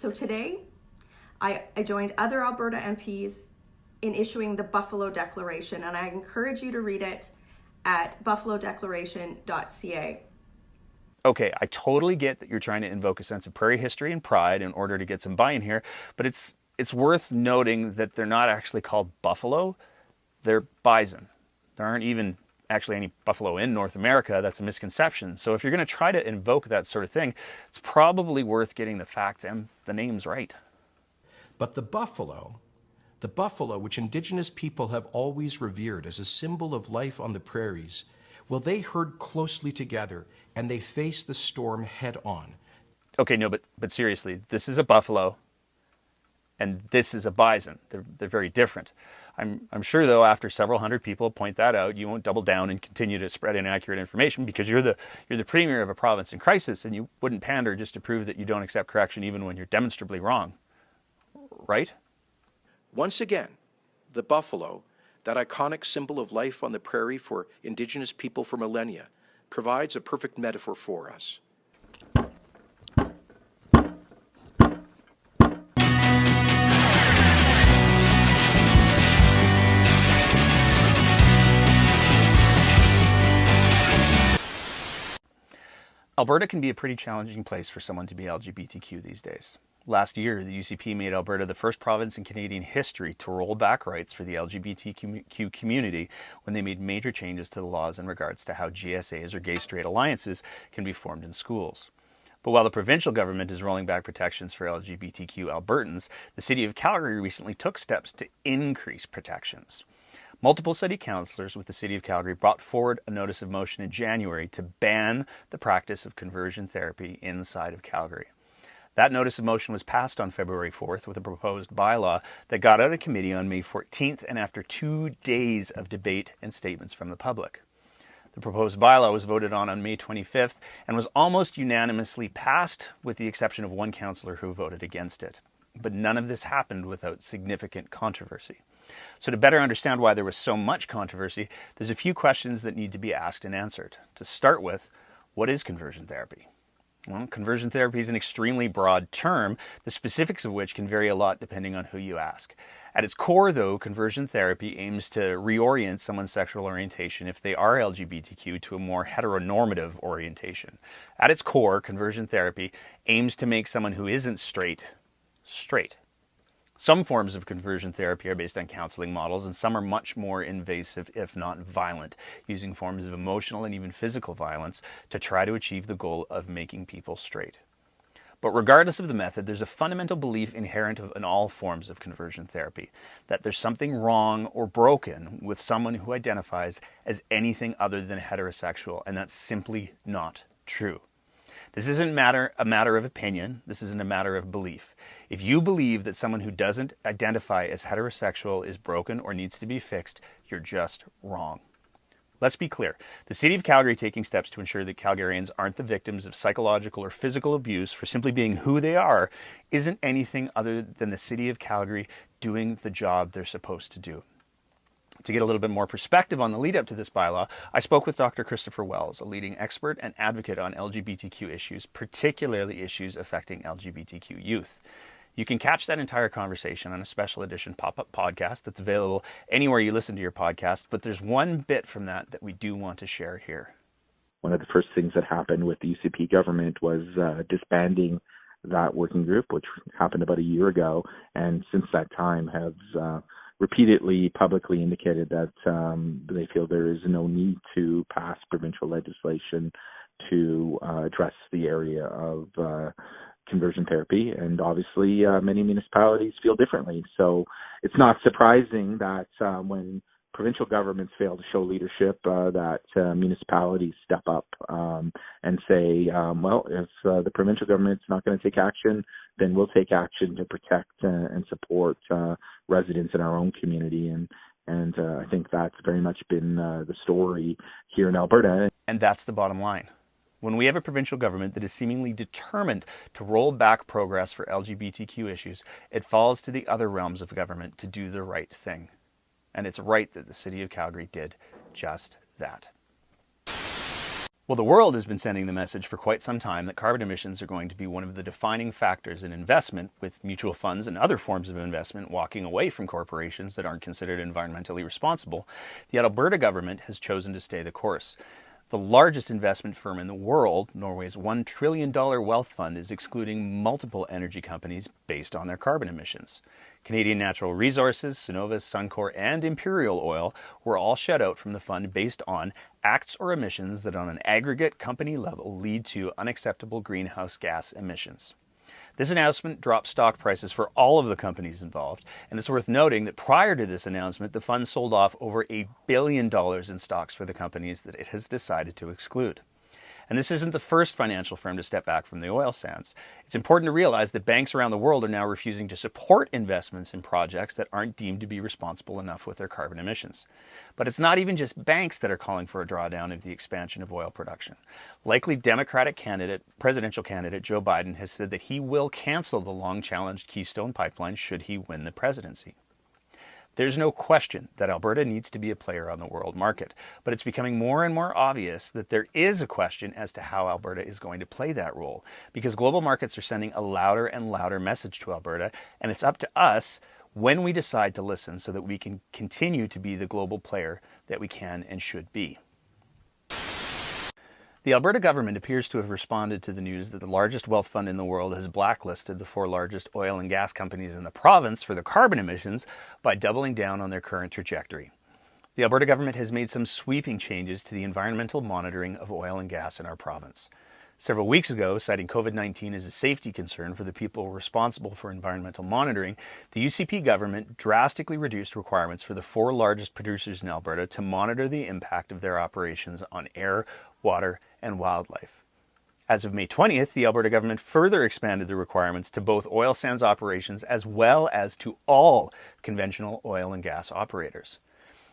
So today, I joined other Alberta MPs in issuing the Buffalo Declaration, and I encourage you to read it at buffalodeclaration.ca. Okay, I totally get that you're trying to invoke a sense of prairie history and pride in order to get some buy-in here, but it's worth noting that they're not actually called buffalo, they're bison. There aren't even actually any buffalo in North America. That's a misconception. So if you're going to try to invoke that sort of thing, it's probably worth getting the facts and the names right. But the buffalo, which Indigenous people have always revered as a symbol of life on the prairies, well, they herd closely together and they face the storm head on. Okay, no, but seriously, this is a buffalo and this is a bison. They're very different. I'm sure, though, after several hundred people point that out, you won't double down and continue to spread inaccurate information because you're the premier of a province in crisis, and you wouldn't pander just to prove that you don't accept correction even when you're demonstrably wrong. Right? Once again, the buffalo, that iconic symbol of life on the prairie for Indigenous people for millennia, provides a perfect metaphor for us. Alberta can be a pretty challenging place for someone to be LGBTQ these days. Last year, the UCP made Alberta the first province in Canadian history to roll back rights for the LGBTQ community when they made major changes to the laws in regards to how GSAs or gay-straight alliances can be formed in schools. But while the provincial government is rolling back protections for LGBTQ Albertans, the City of Calgary recently took steps to increase protections. Multiple city councillors with the City of Calgary brought forward a notice of motion in January to ban the practice of conversion therapy inside of Calgary. That notice of motion was passed on February 4th with a proposed bylaw that got out of committee on May 14th and after 2 days of debate and statements from the public. The proposed bylaw was voted on May 25th and was almost unanimously passed with the exception of one councillor who voted against it. But none of this happened without significant controversy. So to better understand why there was so much controversy, there's a few questions that need to be asked and answered. To start with, what is conversion therapy? Well, conversion therapy is an extremely broad term, the specifics of which can vary a lot depending on who you ask. At its core, though, conversion therapy aims to reorient someone's sexual orientation if they are LGBTQ to a more heteronormative orientation. At its core, conversion therapy aims to make someone who isn't straight. Some forms of conversion therapy are based on counseling models, and some are much more invasive, if not violent, using forms of emotional and even physical violence to try to achieve the goal of making people straight. But regardless of the method, there's a fundamental belief inherent in all forms of conversion therapy, that there's something wrong or broken with someone who identifies as anything other than heterosexual, and that's simply not true. This isn't a matter of opinion. This isn't a matter of belief. If you believe that someone who doesn't identify as heterosexual is broken or needs to be fixed, you're just wrong. Let's be clear. The City of Calgary taking steps to ensure that Calgarians aren't the victims of psychological or physical abuse for simply being who they are isn't anything other than the City of Calgary doing the job they're supposed to do. To get a little bit more perspective on the lead up to this bylaw, I spoke with Dr. Kristopher Wells, a leading expert and advocate on LGBTQ issues, particularly issues affecting LGBTQ youth. You can catch that entire conversation on a special edition pop-up podcast that's available anywhere you listen to your podcast, but there's one bit from that we do want to share here. One of the first things that happened with the UCP government was disbanding that working group, which happened about a year ago, and since that time has repeatedly publicly indicated that they feel there is no need to pass provincial legislation to address the area of conversion therapy. And obviously, many municipalities feel differently. So it's not surprising that when provincial governments fail to show leadership, that municipalities step up and say, well, if the provincial government's not going to take action, then we'll take action to protect and support residents in our own community. And I think that's very much been the story here in Alberta. And that's the bottom line. When we have a provincial government that is seemingly determined to roll back progress for LGBTQ issues, it falls to the other realms of government to do the right thing. And it's right that the City of Calgary did just that. Well, the world has been sending the message for quite some time that carbon emissions are going to be one of the defining factors in investment, with mutual funds and other forms of investment walking away from corporations that aren't considered environmentally responsible. The Alberta government has chosen to stay the course. The largest investment firm in the world, Norway's $1 trillion wealth fund, is excluding multiple energy companies based on their carbon emissions. Canadian Natural Resources, Cenovus, Suncor, and Imperial Oil were all shut out from the fund based on acts or emissions that on an aggregate company level lead to unacceptable greenhouse gas emissions. This announcement dropped stock prices for all of the companies involved, and it's worth noting that prior to this announcement, the fund sold off over $1 billion in stocks for the companies that it has decided to exclude. And this isn't the first financial firm to step back from the oil sands. It's important to realize that banks around the world are now refusing to support investments in projects that aren't deemed to be responsible enough with their carbon emissions. But it's not even just banks that are calling for a drawdown of the expansion of oil production. Likely presidential candidate Joe Biden has said that he will cancel the long-challenged Keystone Pipeline should he win the presidency. There's no question that Alberta needs to be a player on the world market, but it's becoming more and more obvious that there is a question as to how Alberta is going to play that role, because global markets are sending a louder and louder message to Alberta, and it's up to us when we decide to listen so that we can continue to be the global player that we can and should be. The Alberta government appears to have responded to the news that the largest wealth fund in the world has blacklisted the 4 largest oil and gas companies in the province for their carbon emissions by doubling down on their current trajectory. The Alberta government has made some sweeping changes to the environmental monitoring of oil and gas in our province. Several weeks ago, citing COVID-19 as a safety concern for the people responsible for environmental monitoring, the UCP government drastically reduced requirements for the 4 largest producers in Alberta to monitor the impact of their operations on air, water, and wildlife. As of May 20th, the Alberta government further expanded the requirements to both oil sands operations as well as to all conventional oil and gas operators.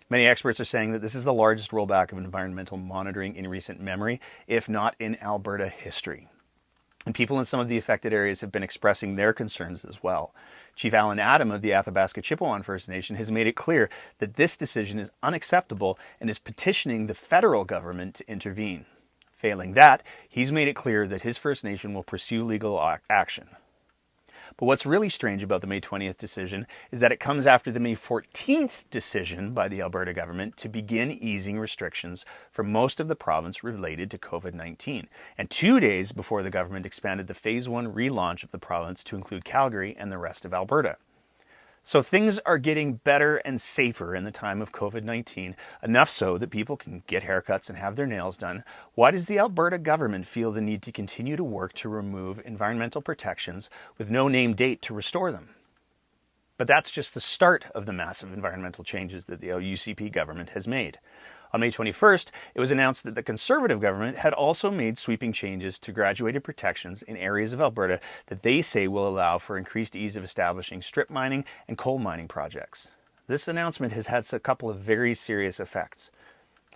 Many experts are saying that this is the largest rollback of environmental monitoring in recent memory, if not in Alberta history. And people in some of the affected areas have been expressing their concerns as well. Chief Alan Adam of the Athabasca Chippewa First Nation has made it clear that this decision is unacceptable and is petitioning the federal government to intervene. Failing that, he's made it clear that his First Nation will pursue legal action. But what's really strange about the May 20th decision is that it comes after the May 14th decision by the Alberta government to begin easing restrictions for most of the province related to COVID-19, and 2 days before the government expanded the Phase 1 relaunch of the province to include Calgary and the rest of Alberta. So things are getting better and safer in the time of COVID-19, enough so that people can get haircuts and have their nails done. Why does the Alberta government feel the need to continue to work to remove environmental protections with no name date to restore them? But that's just the start of the massive environmental changes that the UCP government has made. On May 21st, it was announced that the Conservative government had also made sweeping changes to graduated protections in areas of Alberta that they say will allow for increased ease of establishing strip mining and coal mining projects. This announcement has had a couple of very serious effects.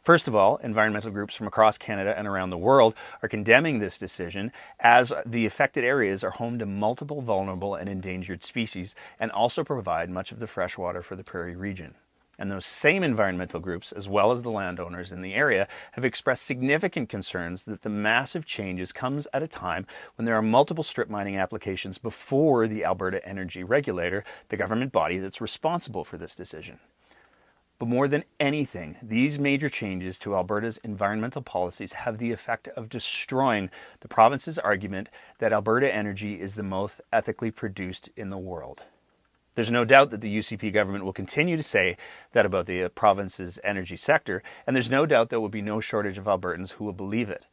First of all, environmental groups from across Canada and around the world are condemning this decision, as the affected areas are home to multiple vulnerable and endangered species and also provide much of the fresh water for the prairie region. And those same environmental groups, as well as the landowners in the area, have expressed significant concerns that the massive changes comes at a time when there are multiple strip mining applications before the Alberta Energy Regulator, the government body that's responsible for this decision. But more than anything, these major changes to Alberta's environmental policies have the effect of destroying the province's argument that Alberta energy is the most ethically produced in the world. There's no doubt that the UCP government will continue to say that about the province's energy sector, and there's no doubt there will be no shortage of Albertans who will believe it.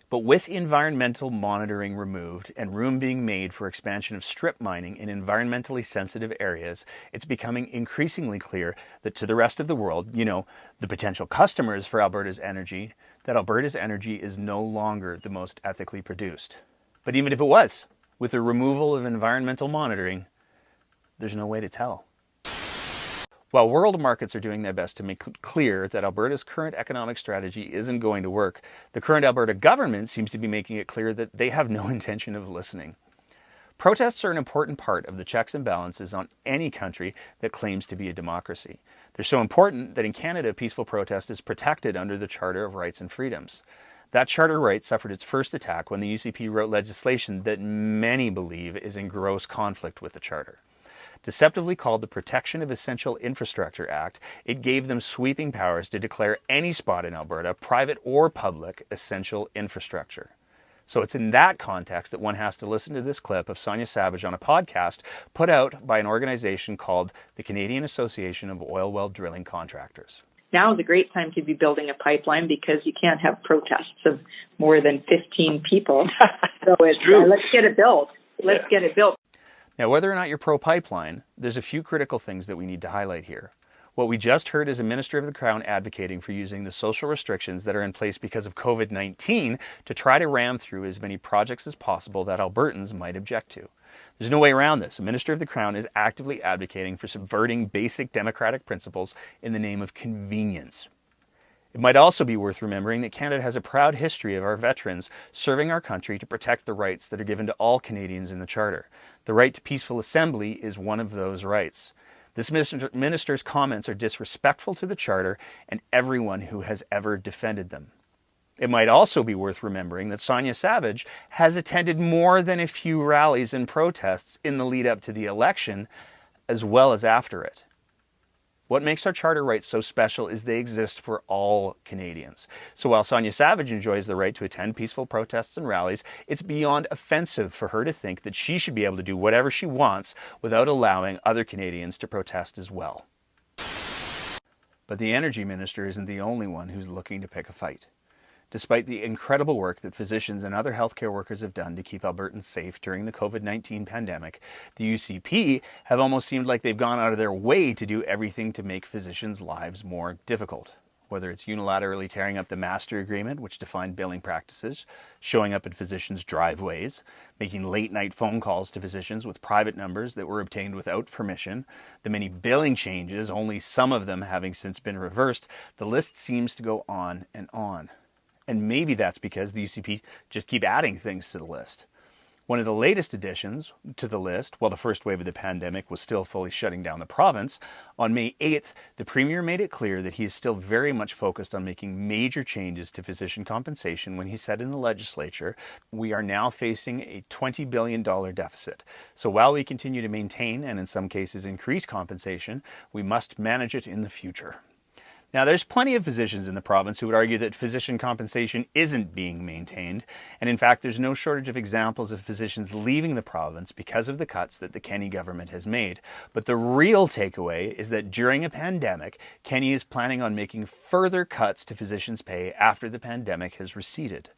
But with environmental monitoring removed and room being made for expansion of strip mining in environmentally sensitive areas, it's becoming increasingly clear that to the rest of the world, the potential customers for Alberta's energy, that Alberta's energy is no longer the most ethically produced. But even if it was, with the removal of environmental monitoring, there's no way to tell. While world markets are doing their best to make clear that Alberta's current economic strategy isn't going to work, the current Alberta government seems to be making it clear that they have no intention of listening. Protests are an important part of the checks and balances on any country that claims to be a democracy. They're so important that in Canada, peaceful protest is protected under the Charter of Rights and Freedoms. That charter right suffered its first attack when the UCP wrote legislation that many believe is in gross conflict with the charter. Deceptively called the Protection of Essential Infrastructure Act, it gave them sweeping powers to declare any spot in Alberta, private or public, essential infrastructure. So it's in that context that one has to listen to this clip of Sonia Savage on a podcast put out by an organization called the Canadian Association of Oil Well Drilling Contractors. Now is a great time to be building a pipeline because you can't have protests of more than 15 people. So it's let's get it built. Let's get it built. Now, whether or not you're pro-pipeline, there's a few critical things that we need to highlight here. What we just heard is a Minister of the Crown advocating for using the social restrictions that are in place because of COVID-19 to try to ram through as many projects as possible that Albertans might object to. There's no way around this. A Minister of the Crown is actively advocating for subverting basic democratic principles in the name of convenience. It might also be worth remembering that Canada has a proud history of our veterans serving our country to protect the rights that are given to all Canadians in the Charter. The right to peaceful assembly is one of those rights. This minister's comments are disrespectful to the Charter and everyone who has ever defended them. It might also be worth remembering that Sonia Savage has attended more than a few rallies and protests in the lead up to the election, as well as after it. What makes our charter rights so special is they exist for all Canadians. So while Sonia Savage enjoys the right to attend peaceful protests and rallies, it's beyond offensive for her to think that she should be able to do whatever she wants without allowing other Canadians to protest as well. But the Energy Minister isn't the only one who's looking to pick a fight. Despite the incredible work that physicians and other healthcare workers have done to keep Albertans safe during the COVID-19 pandemic, the UCP have almost seemed like they've gone out of their way to do everything to make physicians' lives more difficult. Whether it's unilaterally tearing up the master agreement, which defined billing practices, showing up at physicians' driveways, making late-night phone calls to physicians with private numbers that were obtained without permission, the many billing changes, only some of them having since been reversed, the list seems to go on and on. And maybe that's because the UCP just keep adding things to the list. One of the latest additions to the list, while the first wave of the pandemic was still fully shutting down the province, on May 8th, the Premier made it clear that he is still very much focused on making major changes to physician compensation when he said in the legislature, we are now facing a $20 billion deficit. So while we continue to maintain and in some cases increase compensation, we must manage it in the future. Now, there's plenty of physicians in the province who would argue that physician compensation isn't being maintained, and in fact, there's no shortage of examples of physicians leaving the province because of the cuts that the Kenney government has made. But the real takeaway is that during a pandemic, Kenney is planning on making further cuts to physicians' pay after the pandemic has receded.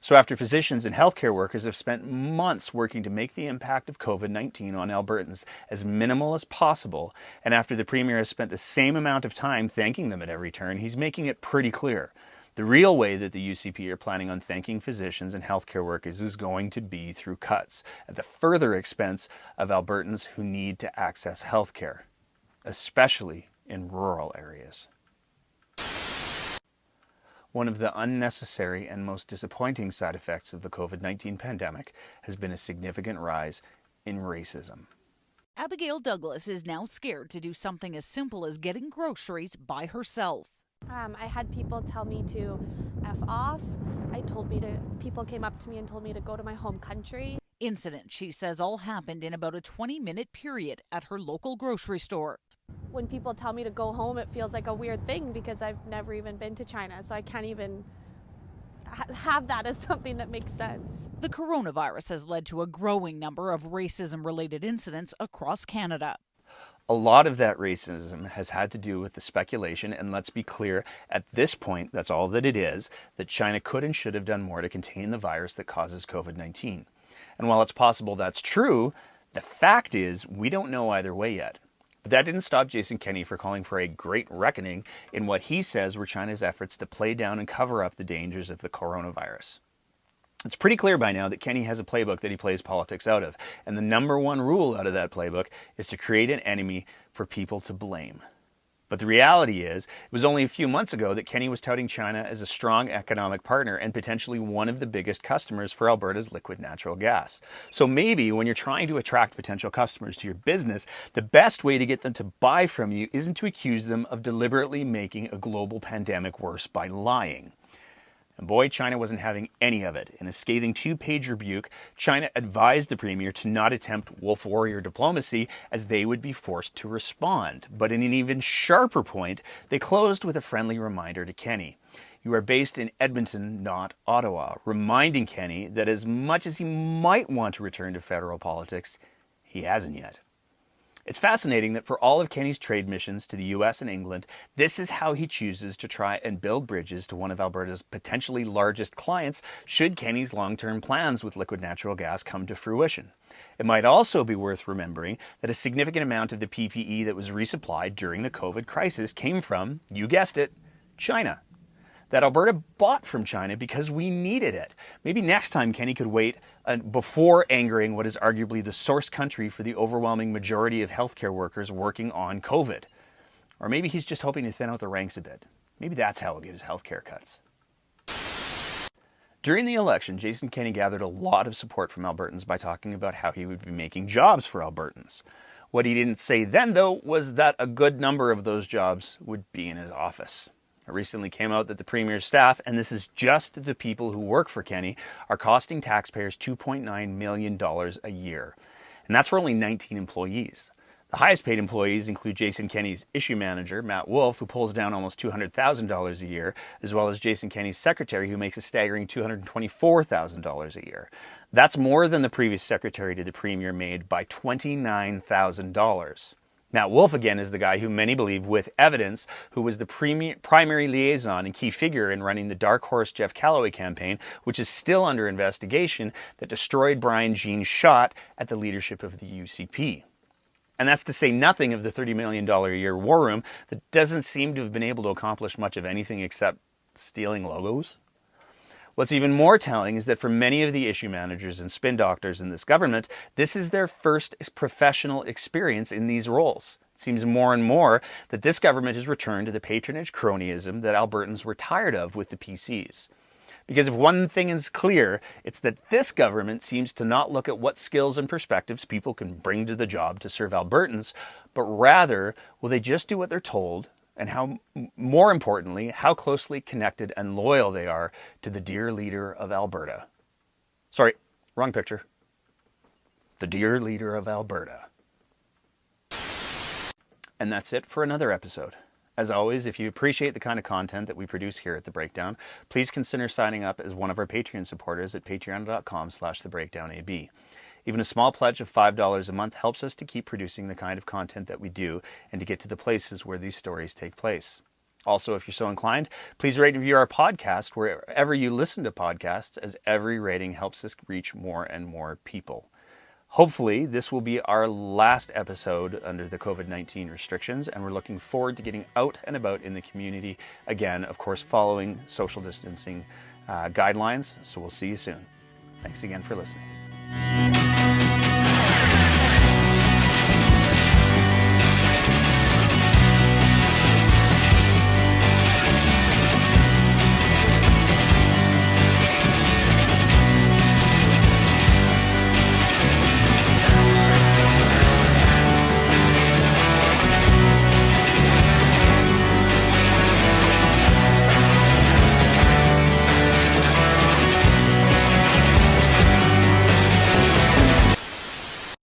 So after physicians and healthcare workers have spent months working to make the impact of COVID-19 on Albertans as minimal as possible, and after the Premier has spent the same amount of time thanking them at every turn, he's making it pretty clear. The real way that the UCP are planning on thanking physicians and healthcare workers is going to be through cuts, at the further expense of Albertans who need to access healthcare, especially in rural areas. One of the unnecessary and most disappointing side effects of the COVID-19 pandemic has been a significant rise in racism. Abigail Douglas is now scared to do something as simple as getting groceries by herself. I had people tell me to F off. People came up to me and told me to go to my home country. Incident, she says, all happened in about a 20-minute period at her local grocery store. When people tell me to go home, it feels like a weird thing because I've never even been to China, so I can't even have that as something that makes sense. The coronavirus has led to a growing number of racism-related incidents across Canada. A lot of that racism has had to do with the speculation, and let's be clear, at this point, that's all that it is, that China could and should have done more to contain the virus that causes COVID-19. And while it's possible that's true, the fact is we don't know either way yet. But that didn't stop Jason Kenney for calling for a great reckoning in what he says were China's efforts to play down and cover up the dangers of the coronavirus. It's pretty clear by now that Kenney has a playbook that he plays politics out of, and the number one rule out of that playbook is to create an enemy for people to blame. But the reality is, it was only a few months ago that Kenney was touting China as a strong economic partner and potentially one of the biggest customers for Alberta's liquid natural gas. So maybe when you're trying to attract potential customers to your business, the best way to get them to buy from you isn't to accuse them of deliberately making a global pandemic worse by lying. And boy, China wasn't having any of it. In a scathing 2-page rebuke, China advised the Premier to not attempt wolf warrior diplomacy as they would be forced to respond. But in an even sharper point, they closed with a friendly reminder to Kenney. You are based in Edmonton, not Ottawa, reminding Kenney that as much as he might want to return to federal politics, he hasn't yet. It's fascinating that for all of Kenney's trade missions to the US and England, this is how he chooses to try and build bridges to one of Alberta's potentially largest clients should Kenney's long-term plans with liquid natural gas come to fruition. It might also be worth remembering that a significant amount of the PPE that was resupplied during the COVID crisis came from, you guessed it, China. That Alberta bought from China because we needed it. Maybe next time Kenney could wait before angering what is arguably the source country for the overwhelming majority of healthcare workers working on COVID. Or maybe he's just hoping to thin out the ranks a bit. Maybe that's how he'll get his healthcare cuts. During the election, Jason Kenney gathered a lot of support from Albertans by talking about how he would be making jobs for Albertans. What he didn't say then, though, was that a good number of those jobs would be in his office. It recently came out that the Premier's staff, and this is just the people who work for Kenney, are costing taxpayers $2.9 million a year. And that's for only 19 employees. The highest paid employees include Jason Kenney's issue manager, Matt Wolf, who pulls down almost $200,000 a year, as well as Jason Kenney's secretary, who makes a staggering $224,000 a year. That's more than the previous secretary to the Premier made by $29,000. Matt Wolf, again, is the guy who many believe, with evidence, who was the primary liaison and key figure in running the Dark Horse Jeff Callaway campaign, which is still under investigation, that destroyed Brian Jean's shot at the leadership of the UCP. And that's to say nothing of the $30 million a year war room that doesn't seem to have been able to accomplish much of anything except stealing logos. What's even more telling is that for many of the issue managers and spin doctors in this government, this is their first professional experience in these roles. It seems more and more that this government has returned to the patronage cronyism that Albertans were tired of with the PCs. Because if one thing is clear, it's that this government seems to not look at what skills and perspectives people can bring to the job to serve Albertans, but rather, will they just do what they're told, and how, more importantly, how closely connected and loyal they are to the dear leader of Alberta. Sorry, wrong picture. The dear leader of Alberta. And that's it for another episode. As always, if you appreciate the kind of content that we produce here at The Breakdown, please consider signing up as one of our Patreon supporters at patreon.com/thebreakdownab. Even a small pledge of $5 a month helps us to keep producing the kind of content that we do and to get to the places where these stories take place. Also, if you're so inclined, please rate and review our podcast wherever you listen to podcasts, as every rating helps us reach more and more people. Hopefully, this will be our last episode under the COVID-19 restrictions, and we're looking forward to getting out and about in the community again, of course, following social distancing guidelines. So we'll see you soon. Thanks again for listening.